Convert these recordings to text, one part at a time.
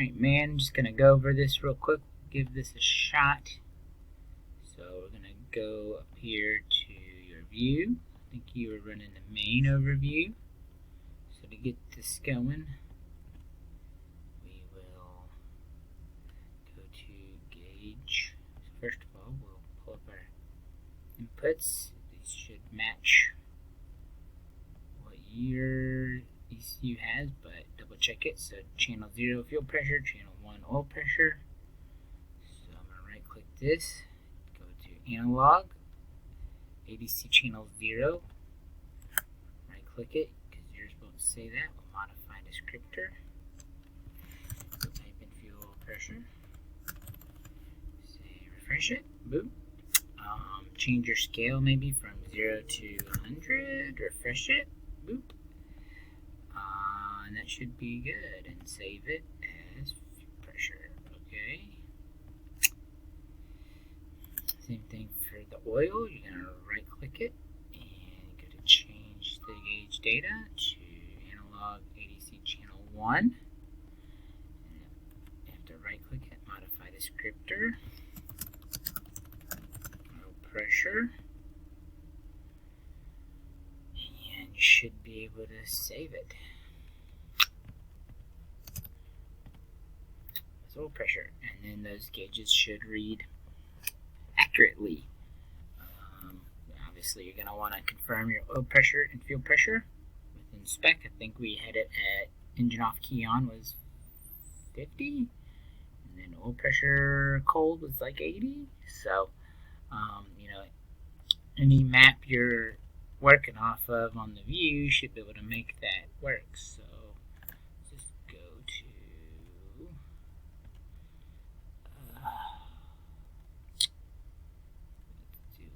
Alright, man, I'm just gonna go over this real quick, give this a shot. So we're gonna go up here to your view. I think you were running the main overview. So to get this going, we will go to gauge. So first of all, we'll pull up our inputs. These should match what your ECU has, but double check it. So channel 0 fuel pressure, channel 1 oil pressure. So I'm gonna right click this, go to analog, ADC channel 0, right click it, because yours won't say that. We'll modify descriptor, so type in fuel pressure, say refresh it, boop. Change your scale maybe from 0 to 100, refresh it, boop. And that should be good, and save it as fuel pressure. Okay. Same thing for the oil. You're going to right click it and go to change the gauge data to analog ADC channel 1. And you have to right click it, modify descriptor, oil pressure, and you should be able to save it. Oil pressure, and then those gauges should read accurately. Obviously you're going to want to confirm your oil pressure and fuel pressure within spec. I think we had it at engine off key on was 50, and then oil pressure cold was like 80. So you know, any map you're working off of on the view should be able to make that work. So just go to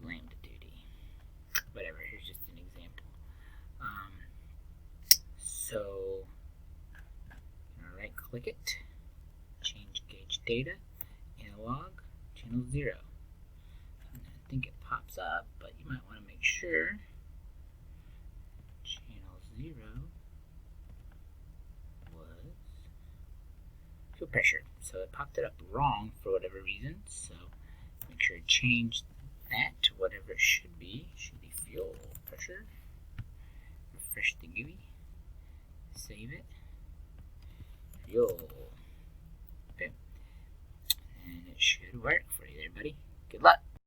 lambda duty. Whatever, here's just an example. So right click it, change gauge data, analog, channel 0. And I think it pops up, but you might want to make sure channel 0 was fuel pressure. So it popped it up wrong for whatever reason. So make sure to change that to whatever it should be. It should be fuel pressure. Refresh the GUI. Save it. Fuel. Boom. And it should work for you there, buddy. Good luck.